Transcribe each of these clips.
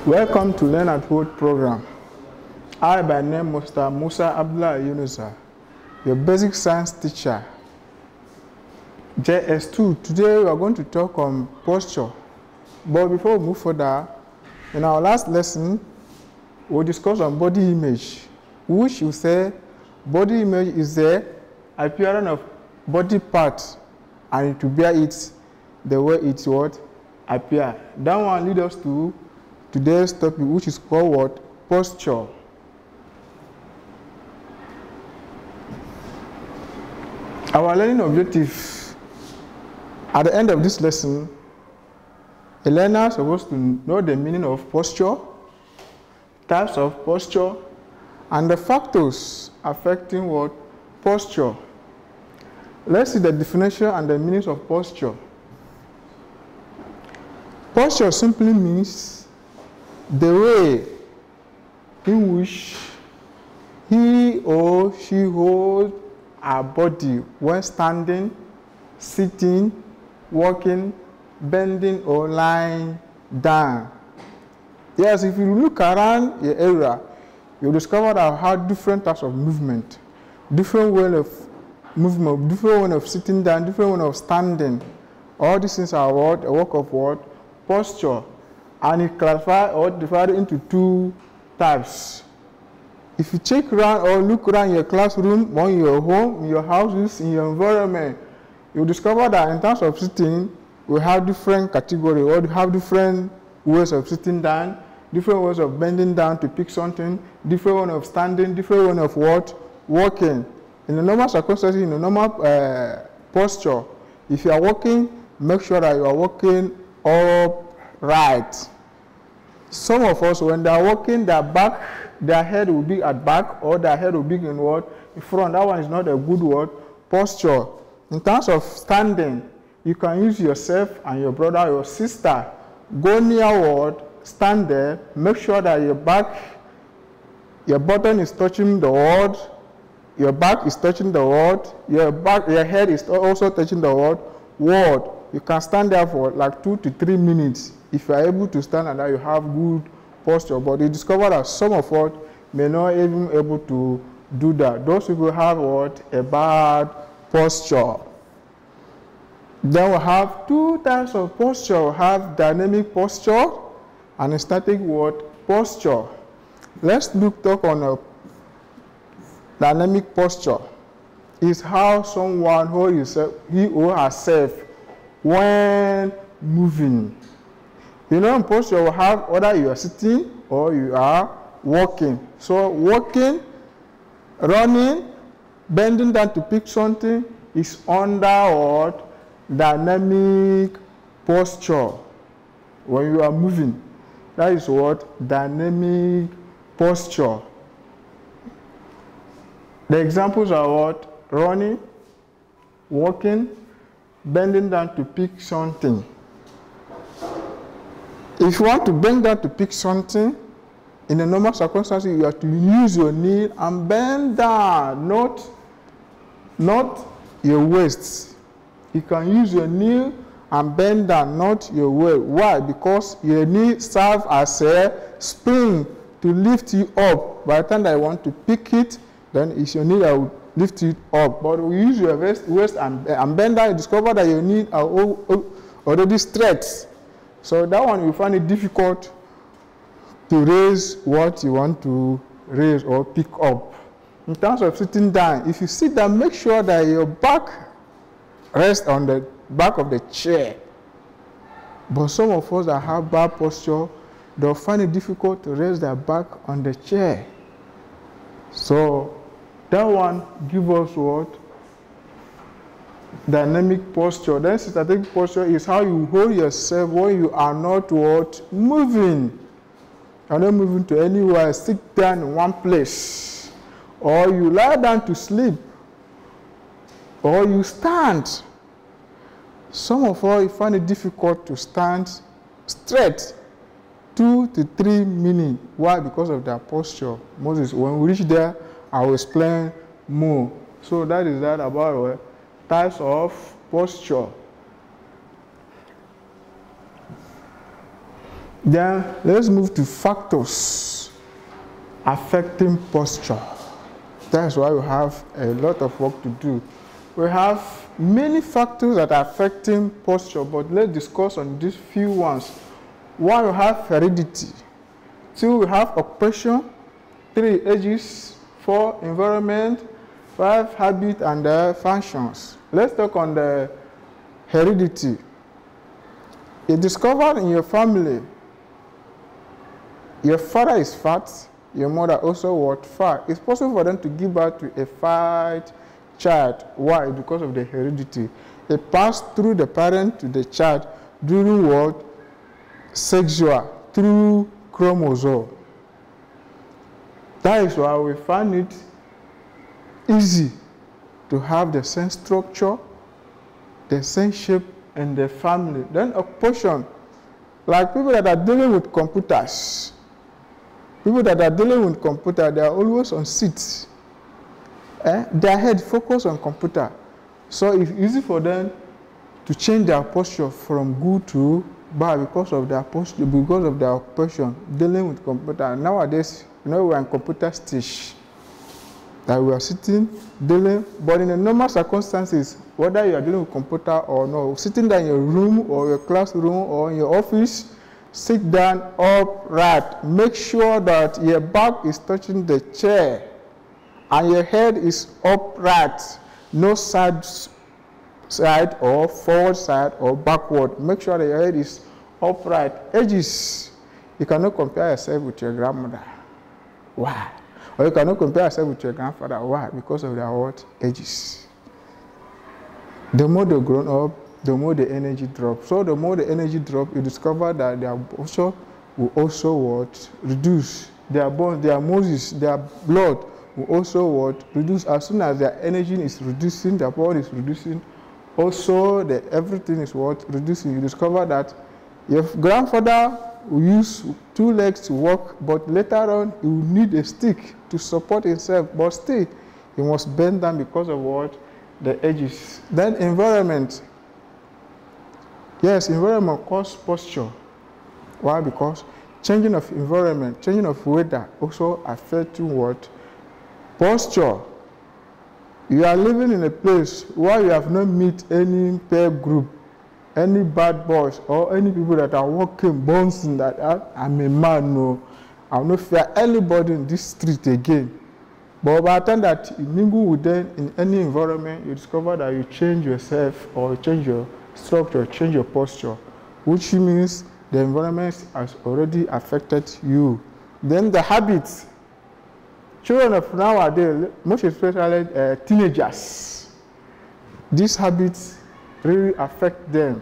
Welcome to Learn at Home program. I, by name Mr. Musa Abdullah Yunusa, your basic science teacher, JS2. Today we are going to talk on posture. But before we move further, in our last lesson, we discussed on body image, which you say body image is the appearance of body parts and to bear it the way it's what appear. That one leads us to today's topic, which is called what? Posture. Our learning objective at the end of this lesson, a learner is supposed to know the meaning of posture, types of posture, and the factors affecting what? Posture. Let's see the definition and the meanings of posture. Posture simply means the way in which he or she holds our body when standing, sitting, walking, bending, or lying down. Yes, if you look around your area, you'll discover that I have different types of movement, different way of movement, different way of sitting down, different way of standing. All these things are what? A work of what? Posture. And it classifies or divided into two types. If you check around or look around your classroom, or in your home, in your houses, in your environment, you'll discover that in terms of sitting, we have different categories, or we have different ways of sitting down, different ways of bending down to pick something, different way of standing, different way of what? Walking. In the normal circumstances, in the normal posture, if you are walking, make sure that you are walking upright. Some of us, when they are walking, their head will be at back, or their head will be in what? In front. That one is not a good word. Posture. In terms of standing, you can use yourself and your brother, your sister. Go near what? Stand there. Make sure that your bottom is touching the word. Your back is touching the word. Your head is also touching the word. You can stand there for like 2 to 3 minutes. If you are able to stand and that, you have good posture. But you discover that some of us may not even able to do that. Those people have what? A bad posture. Then we have two types of posture. We have dynamic posture and static what? Posture. Let's talk on a dynamic posture. Is how someone holds he or herself when moving. You know, in posture you have whether you are sitting or you are walking. So walking, running, bending down to pick something is under what? Dynamic posture. When you are moving, that is what? Dynamic posture. The examples are what? Running, walking, bending down to pick something. If you want to bend down to pick something, in a normal circumstances, you have to use your knee and bend down, not your waist. You can use your knee and bend down, not your waist. Why? Because your knee serves as a spring to lift you up. By the time that you want to pick it, then it's your knee that will lift it up. But we use your waist and bend down, you discover that your knees are already stretched. So that one you find it difficult to raise what you want to raise or pick up. In terms of sitting down, if you sit down, make sure that your back rests on the back of the chair. But some of us that have bad posture, they'll find it difficult to raise their back on the chair. So that one gives us what? Dynamic posture. Then static posture is how you hold yourself when you are not what? Moving. You are not moving to anywhere. Sit down in one place. Or you lie down to sleep. Or you stand. Some of us find it difficult to stand straight 2 to 3 minutes. Why? Because of their posture. Moses, when we reach there, I will explain more. So that is that about types of posture. Then let's move to factors affecting posture. That's why we have a lot of work to do. We have many factors that are affecting posture, but let's discuss on these few ones. 1, we have heredity. 2, we have occupation. 3, ages. 4, environment. 5, habit and functions. Let's talk on the heredity. You discovered in your family, your father is fat, your mother also what? Fat. It's possible for them to give birth to a fat child. Why? Because of the heredity. It passed through the parent to the child during what? Sexual, through chromosome. That is why we find it easy to have the same structure, the same shape in the family. Then occupation, like people that are dealing with computers. People that are dealing with computer, they are always on seats. Their head focus on computer. So it's easy for them to change their posture from good to bad because of their posture, because of their occupation, dealing with computer. Nowadays, we're in computer stage. That we are sitting, dealing, but in the normal circumstances, whether you are dealing with computer or not, sitting there in your room or your classroom or in your office, sit down upright. Make sure that your back is touching the chair and your head is upright. No side or forward side or backward. Make sure that your head is upright. Ages, you cannot compare yourself with your grandmother. Why? Or you cannot compare yourself with your grandfather. Why? Because of their what? Ages. The more they grown up, the more the energy drops. So the more the energy drops, you discover that their posture will also what? Reduce. Their bones, their muscles, their blood will also what? Reduce. As soon as their energy is reducing, their body is reducing, also everything is what? Reducing. You discover that your grandfather will use 2 legs to walk, but later on he will need a stick to support himself. But still, he must bend down because of what? The edges. Then environment. Yes, environment causes posture. Why? Because changing of environment, changing of weather also affects what? Posture. You are living in a place where you have not met any peer group, any bad boys, or any people that are walking, bouncing that I'm a man, no, I will not fear anybody in this street again. But by the time that you mingle with them in any environment, you discover that you change yourself or change your structure, change your posture, which means the environment has already affected you. Then the habits. Children of nowadays, most especially teenagers, these habits really affect them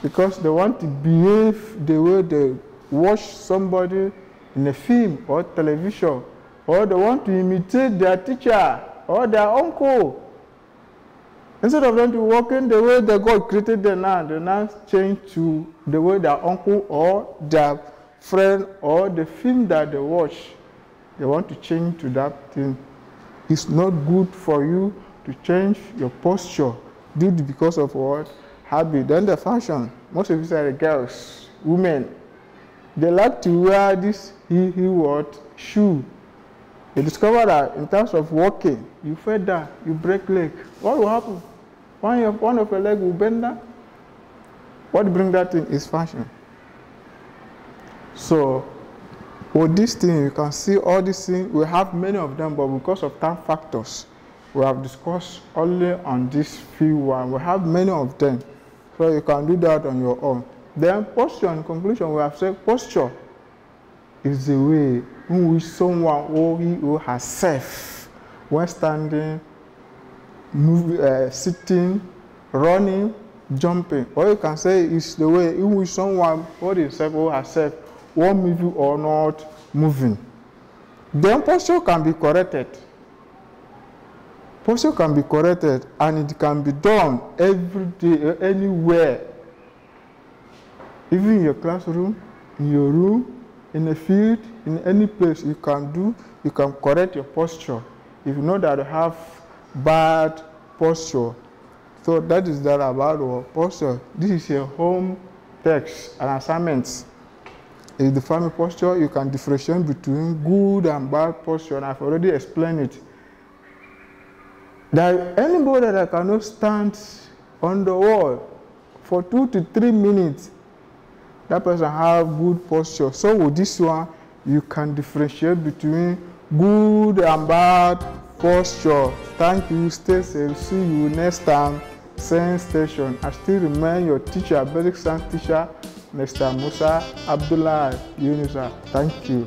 because they want to behave the way they watch somebody in a film or television, or they want to imitate their teacher or their uncle. Instead of them to walking the way that God created them now, they now change to the way their uncle or their friend or the film that they watch. They want to change to that thing. It's not good for you to change your posture due to because of what? Habit. Then the fashion. Most of these are the girls, women. They like to wear this what? Shoe. You discover that in terms of walking, you fall down, you break leg. What will happen? One of your leg will bend down. What brings that in is fashion. So, with this thing, you can see all these things. We have many of them, but because of time factors, we have discussed only on this few ones. We have many of them, so you can do that on your own. Then posture, in conclusion, we have said posture is the way in which someone or he or herself, when standing, sitting, running, jumping, or you can say it's the way in which someone or himself or herself or moving or not moving. Then posture can be corrected. Posture can be corrected and it can be done every day, anywhere. Even in your classroom, in your room, in a field, in any place you can correct your posture. If you know that you have bad posture, so that is that about our posture. This is your home text and assignments. is the farming posture. You can differentiate between good and bad posture, and I've already explained it. That anybody that cannot stand on the wall for 2 to 3 minutes, that person have good posture. So with this one, you can differentiate between good and bad posture. Thank you. Stay safe. See you next time. Same station. I still remain your teacher, basic science teacher, Mr. Musa Abdullah Yunusa. Thank you.